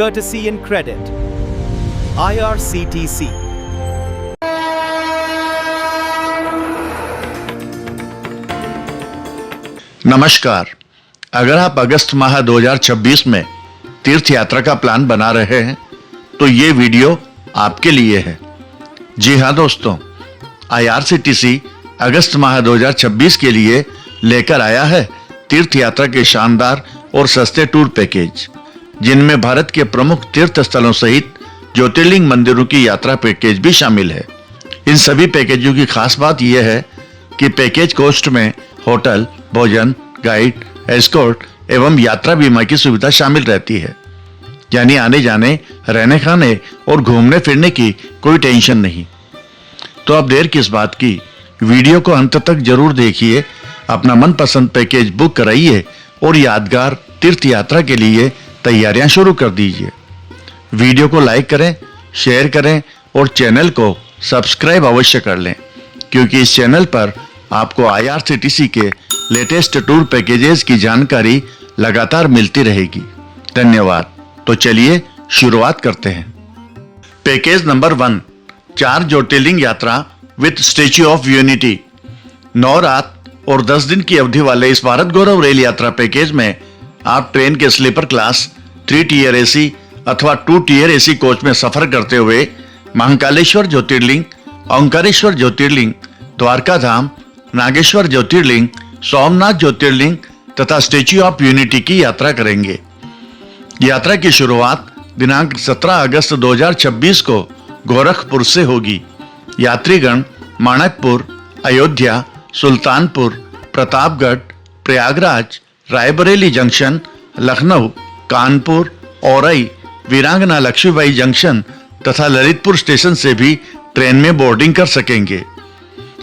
courtesy and credit. IRCTC. नमस्कार। अगर आप अगस्त माह 2026 में तीर्थ यात्रा का प्लान बना रहे हैं तो ये वीडियो आपके लिए है। जी हाँ दोस्तों, IRCTC अगस्त माह 2026 के लिए लेकर आया है तीर्थ यात्रा के शानदार और सस्ते टूर पैकेज, जिनमें भारत के प्रमुख तीर्थ स्थलों सहित ज्योतिर्लिंग मंदिरों की यात्रा पैकेज भी शामिल है। इन सभी पैकेजों की खास बात यह है कि पैकेज कॉस्ट में होटल, भोजन, गाइड, एस्कॉर्ट एवं यात्रा बीमा की सुविधा शामिल रहती है। यानी आने जाने, रहने खाने और घूमने फिरने की कोई टेंशन नहीं। तो अब देर किस बात की, वीडियो को अंत तक जरूर देखिए, अपना मनपसंद पैकेज बुक कराइए और यादगार तीर्थ यात्रा के लिए तैयारियां शुरू कर दीजिए। वीडियो को लाइक करें, शेयर करें और चैनल को सब्सक्राइब अवश्य कर लें, क्योंकि इस चैनल पर आपको IRCTC के लेटेस्ट टूर पैकेजेस की जानकारी लगातार मिलती रहेगी। धन्यवाद। तो चलिए शुरुआत करते हैं। पैकेज नंबर 1, 4 ज्योतिर्लिंग यात्रा विद स्टैच्यू ऑफ यूनिटी। 9 रात और 10 दिन की अवधि वाले इस भारत गौरव रेल यात्रा पैकेज में आप ट्रेन के स्लीपर क्लास 3 टियर AC अथवा 2 टियर AC कोच में सफर करते हुए महाकालेश्वर ज्योतिर्लिंग, ओंकारेश्वर ज्योतिर्लिंग, द्वारका धाम, नागेश्वर ज्योतिर्लिंग, सोमनाथ ज्योतिर्लिंग तथा स्टैच्यू ऑफ यूनिटी की यात्रा करेंगे। यात्रा की शुरुआत दिनांक 17 अगस्त 2026 को गोरखपुर से होगी। यात्रीगण माणकपुर, अयोध्या, सुल्तानपुर, प्रतापगढ़, प्रयागराज, रायबरेली जंक्शन, लखनऊ, कानपुर, औरई, वीरांगना लक्ष्मीबाई जंक्शन तथा ललितपुर स्टेशन से भी ट्रेन में बोर्डिंग कर सकेंगे।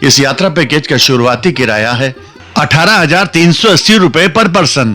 इस यात्रा पैकेज का शुरुआती किराया है 18,380 रुपए पर पर्सन।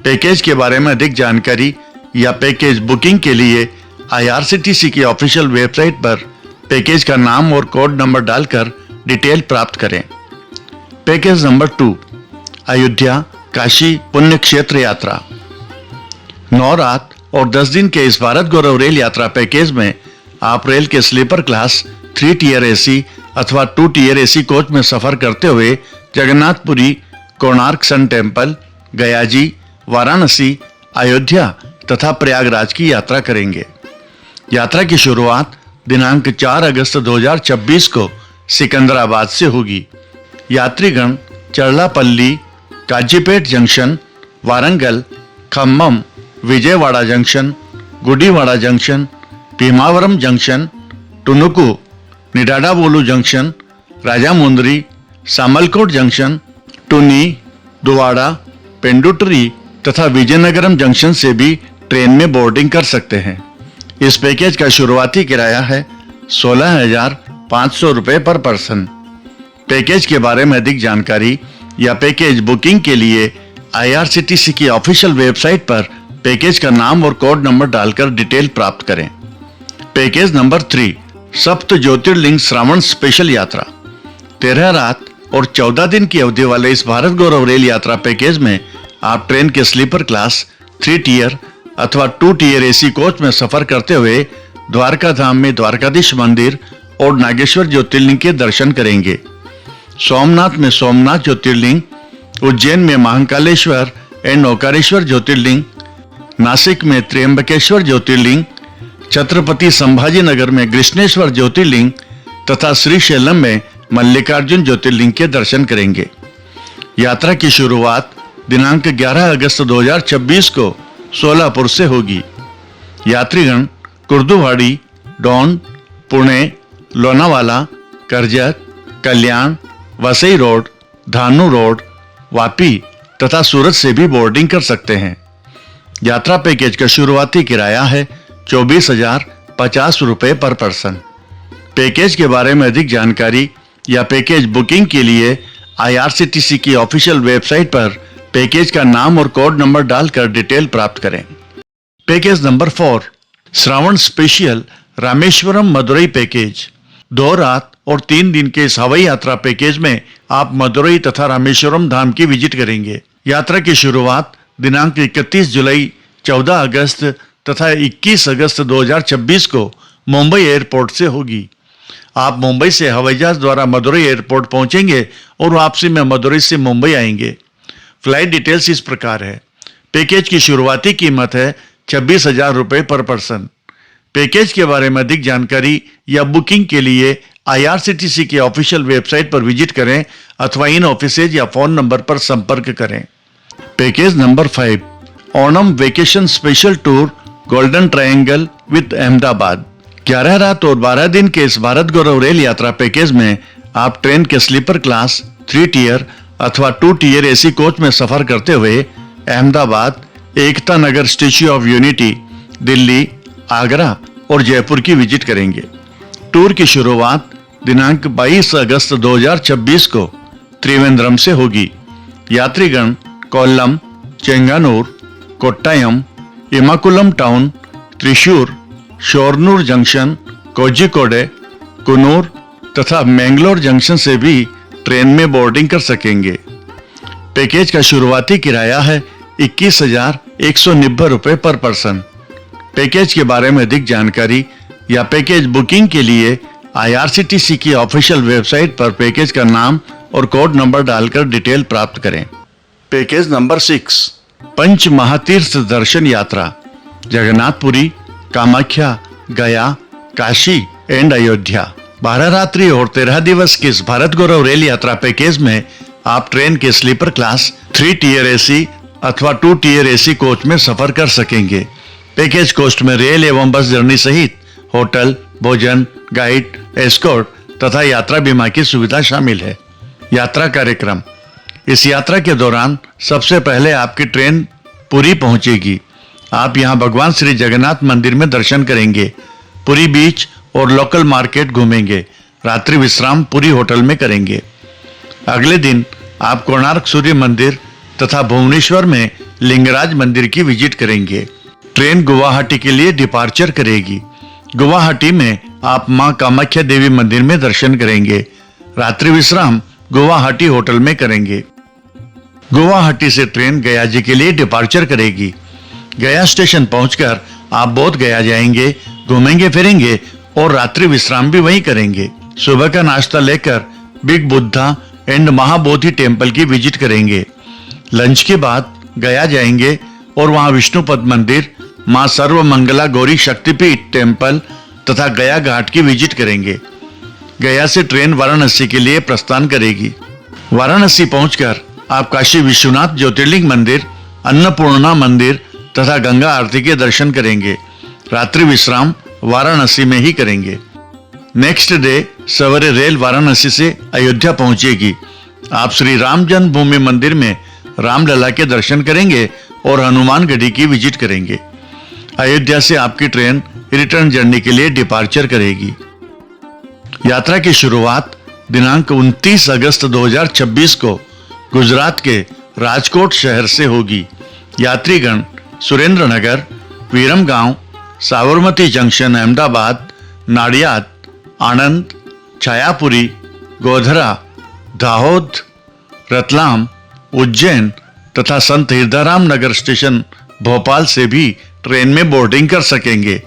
पैकेज के बारे में अधिक जानकारी या पैकेज बुकिंग के लिए IRCTC की ऑफिशियल वेबसाइट पर पैकेज का नाम और कोड नंबर डालकर डिटेल प्राप्त करें। पैकेज नंबर 2, अयोध्या काशी पुण्य क्षेत्र यात्रा। 9 रात और 10 दिन के इस भारत गौरव रेल यात्रा पैकेज में आप रेल के स्लीपर क्लास 3 टियर AC अथवा 2 टियर AC कोच में सफर करते हुए जगन्नाथपुरी, कोणार्क सन टेम्पल, गयाजी, वाराणसी, अयोध्या तथा प्रयागराज की यात्रा करेंगे। यात्रा की शुरुआत दिनांक 4 अगस्त 2026 को सिकंदराबाद से होगी। यात्रीगण Charlapalli, Kazipet junction, Warangal, Khammam, Vijayawada junction, Gudivada junction, Bhimavaram junction, Tanuku, Nidadavolu junction, Rajahmundry, Samalkot junction, Tuni, Duvvada, Pendurthi तथा विजयनगरम जंक्शन से भी ट्रेन में बोर्डिंग कर सकते हैं। इस पैकेज का शुरुआती किराया है 16,500 रुपए पर पर्सन। पैकेज के बारे में अधिक जानकारी या पैकेज बुकिंग के लिए IRCTC की ऑफिशियल वेबसाइट पर पैकेज का नाम और कोड नंबर डालकर डिटेल प्राप्त करें। पैकेज नंबर 3, सप्त ज्योतिर्लिंग श्रावण स्पेशल यात्रा। 13 रात और 14 दिन की अवधि वाले इस भारत गौरव रेल यात्रा पैकेज में आप ट्रेन के स्लीपर क्लास 3 टियर अथवा 2 टियर AC कोच में सफर करते हुए द्वारका धाम में द्वारकाधीश मंदिर और नागेश्वर ज्योतिर्लिंग के दर्शन करेंगे। सोमनाथ में सोमनाथ ज्योतिर्लिंग, उज्जैन में महाकालेश्वर एंड ओंकारेश्वर ज्योतिर्लिंग, नासिक में त्र्यंबकेश्वर ज्योतिर्लिंग, छत्रपति संभाजी नगर में कृष्णेश्वर ज्योतिर्लिंग तथा श्रीशैलम में मल्लिकार्जुन ज्योतिर्लिंग के दर्शन करेंगे। यात्रा की शुरुआत दिनांक 11 अगस्त 2026 को सोलापुर से होगी। यात्रीगण कुर्दुवाड़ी, डोन, पुणे, लोनावाला, करजत, कल्याण, वसई रोड, धानू रोड, वापी तथा सूरत से भी बोर्डिंग कर सकते हैं। यात्रा पैकेज का शुरुआती किराया है 24,050 रुपए पर पर्सन। पैकेज के बारे में अधिक जानकारी या पैकेज बुकिंग के लिए IRCTC की ऑफिशियल वेबसाइट पर पैकेज का नाम और कोड नंबर डालकर डिटेल प्राप्त करें। Package number 4, Shravan special Rameswaram Madurai package. 2 रात और 3 दिन के इस हवाई यात्रा पैकेज में आप मदुरई तथा रामेश्वरम धाम की विजिट करेंगे। यात्रा की शुरुआत दिनांक 31 जुलाई, 14 अगस्त तथा 21 अगस्त 2026 को मुंबई एयरपोर्ट से होगी। आप मुंबई से हवाई जहाज द्वारा मदुरई एयरपोर्ट पहुंचेंगे और वापसी में मदुरई से मुंबई आएंगे। फ्लाइट डिटेल्स इस प्रकार है। पैकेज की शुरुआती कीमत है 26,000 रुपये पर पर्सन। पैकेज के बारे में अधिक जानकारी या बुकिंग के लिए IRCTC के ऑफिशियल वेबसाइट पर विजिट करें अथवा इन ऑफिसेज या फोन नंबर पर संपर्क करें। Package number 5, Onam vacation special tour golden triangle with Ahmedabad. 11 रात और 12 दिन के इस भारत गौरव रेल यात्रा पैकेज में आप ट्रेन के स्लीपर क्लास, 3 टियर अथवा 2 टियर AC कोच में सफर करते हुए Ahmedabad, Ekta Nagar, Statue of Unity, Delhi, Agra और जयपुर की विजिट करेंगे। टूर की शुरुआत दिनांक 22 अगस्त 2026 को त्रिवेंद्रम से होगी। यात्रीगण कोल्लम, चेंगानूर, कोट्टायम, इमाकुलम टाउन, त्रिशूर, शोरनूर जंक्शन, कोझिकोडे, कुनूर तथा मैंगलोर जंक्शन से भी ट्रेन में बोर्डिंग कर सकेंगे। पैकेज का शुरुआती किराया है 21,190 रुपये पर पर्सन। पैकेज के बारे में अधिक जानकारी या पैकेज बुकिंग के लिए IRCTC की ऑफिशियल वेबसाइट पर पैकेज का नाम और कोड नंबर डालकर डिटेल प्राप्त करें। पैकेज नंबर 6, पंच महातीर्थ दर्शन यात्रा, जगन्नाथपुरी, कामाख्या, गया, काशी एंड अयोध्या। 12 रात्रि और 13 दिवस की इस भारत गौरव रेल यात्रा पैकेज में आप ट्रेन के स्लीपर क्लास, 3 टियर AC अथवा 2 टियर AC कोच में सफर कर सकेंगे। पैकेज कॉस्ट में रेल एवं बस जर्नी सहित होटल, भोजन, गाइड, एस्कॉर्ट तथा यात्रा बीमा की सुविधा शामिल है। यात्रा कार्यक्रम, इस यात्रा के दौरान सबसे पहले आपकी ट्रेन पुरी पहुंचेगी। आप यहां भगवान श्री जगन्नाथ मंदिर में दर्शन करेंगे, पुरी बीच और लोकल मार्केट घूमेंगे। रात्रि विश्राम पुरी होटल में करेंगे। अगले दिन आप कोणार्क सूर्य मंदिर तथा भुवनेश्वर में लिंगराज मंदिर की विजिट करेंगे। ट्रेन गुवाहाटी के लिए डिपार्चर करेगी। गुवाहाटी में आप मां कामाख्या देवी मंदिर में दर्शन करेंगे। रात्रि विश्राम गुवाहाटी होटल में करेंगे। गुवाहाटी से ट्रेन गया जी के लिए डिपार्चर करेगी। गया स्टेशन पहुंचकर आप बोध गया जाएंगे, घूमेंगे फिरेंगे और रात्रि विश्राम भी वहीं करेंगे। सुबह का नाश्ता लेकर big Buddha and Mahabodhi temple की विजिट करेंगे। लंच के बाद गया जाएंगे और वहां विष्णुपद मंदिर, मां सर्वमंगला गौरी शक्तिपीठ टेम्पल तथा गया घाट की विजिट करेंगे। गया से ट्रेन वाराणसी के लिए प्रस्थान करेगी। वाराणसी पहुंचकर आप काशी विश्वनाथ ज्योतिर्लिंग मंदिर, अन्नपूर्णा मंदिर तथा गंगा आरती के दर्शन करेंगे। रात्रि विश्राम वाराणसी में ही करेंगे। नेक्स्ट डे सवेरे रेल वाराणसी से अयोध्या पहुंचेगी। आप श्री राम जन्मभूमि मंदिर में रामलला के दर्शन करेंगे और हनुमानगढ़ी की विजिट करेंगे। अयोध्या से आपकी ट्रेन रिटर्न जर्नी के लिए डिपार्चर करेगी। यात्रा की शुरुआत दिनांक 29 अगस्त 2026 को गुजरात के राजकोट शहर से होगी। यात्रीगण सुरेंद्र नगर, विरमगांव, साबरमती जंक्शन अहमदाबाद, नाडियाद, आनंद, छायापुरी, गोधरा, दाहोद, रतलाम, उज्जैन तथा संत हिरदाराम नगर स्टेशन भोपाल से भी ट्रेन में बोर्डिंग कर सकेंगे।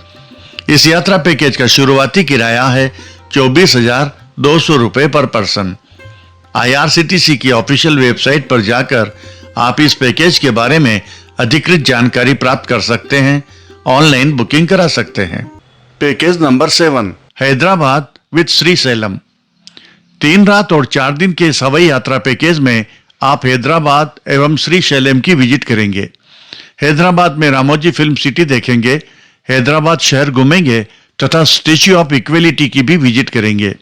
इस यात्रा पैकेज का शुरुआती किराया है 24,200 रुपये पर पर्सन। IRCTC की ऑफिशियल वेबसाइट पर जाकर आप इस पैकेज के बारे में अधिकृत जानकारी प्राप्त कर सकते हैं, ऑनलाइन बुकिंग करा सकते हैं। Package number 7, Hyderabad with Srisailam. 3 रात और 4 दिन के इस हवाई यात्रा पैकेज में आप हैदराबाद एवं श्रीशैलम की विजिट करेंगे। हैदराबाद में रामोजी फिल्म सिटी देखेंगे, हैदराबाद शहर घूमेंगे तथा स्टैच्यू ऑफ इक्वेलिटी की भी विजिट करेंगे।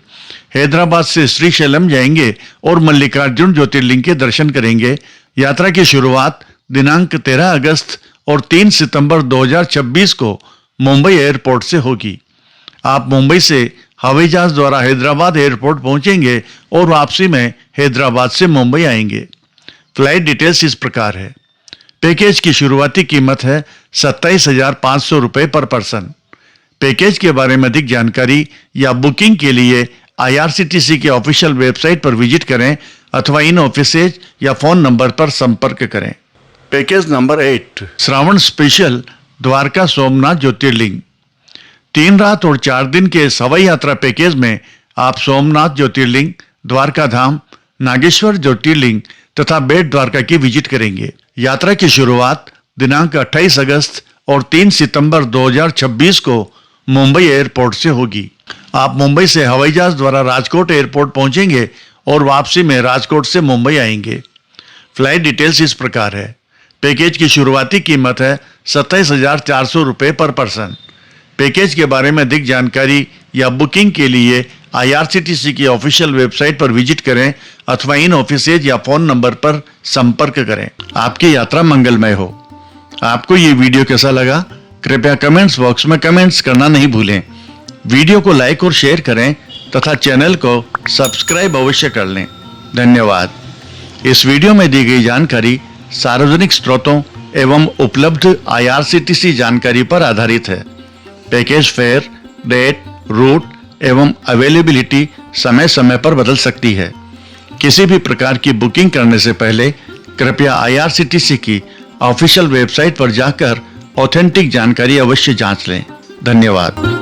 हैदराबाद से श्रीशैलम जाएंगे और मल्लिकार्जुन ज्योतिर्लिंग के दर्शन करेंगे। यात्रा की शुरुआत दिनांक 13 अगस्त और 3 सितंबर 2026 को मुंबई एयरपोर्ट से होगी। आप मुंबई से हवाई जहाज द्वारा हैदराबाद एयरपोर्ट पहुंचेंगे और वापसी में हैदराबाद से मुंबई आएंगे। फ्लाइट डिटेल्स इस प्रकार है। पैकेज की शुरुआती कीमत है 27,500 रुपये पर पर्सन। पैकेज के बारे में अधिक जानकारी या बुकिंग के लिए IRCTC के ऑफिशियल वेबसाइट पर विजिट करें अथवा इन ऑफिसेज या फोन नंबर पर संपर्क करें। Package number 8, Shravan special Dwarka Somnath Jyotirlinga. 3 रात और 4 दिन के सवाई यात्रा पैकेज में आप सोमनाथ ज्योतिर्लिंग, द्वारका धाम, नागेश्वर ज्योतिर्लिंग तथा बेट द्वारका की विजिट करेंगे। यात्रा की शुरुआत दिनांक 28 अगस्त और 3 सितंबर 2026 को मुंबई एयरपोर्ट से होगी। आप मुंबई से हवाई जहाज द्वारा राजकोट एयरपोर्ट पहुंचेंगे और वापसी में राजकोट से मुंबई आएंगे। फ्लाइट डिटेल्स इस प्रकार है। पैकेज की शुरुआती कीमत है 27,400 रुपये पर पर्सन। पैकेज के बारे में अधिक जानकारी या बुकिंग के लिए IRCTC की ऑफिशियल वेबसाइट पर विजिट करें अथवा इन ऑफिसेज या फोन नंबर पर संपर्क करें। आपकी यात्रा मंगलमय हो। आपको ये वीडियो कैसा लगा? कृपया कमेंट्स बॉक्स में कमेंट्स करना नहीं भूलें। वीडियो को लाइक और शेयर करें तथा चैनल को सब्सक्राइब अवश्य कर लें। धन्यवाद। इस वीडियो में दी गई जानकारी सार्वजनिक स्रोतों एवं उपलब्ध IRCTC जानकारी पर आधारित है। पैकेज फेयर, डेट, रूट एवं अवेलेबिलिटी समय समय पर बदल सकती है। किसी भी प्रकार की बुकिंग करने से पहले कृपया IRCTC की ऑफिशियल वेबसाइट पर जाकर ऑथेंटिक जानकारी अवश्य जांच लें। धन्यवाद।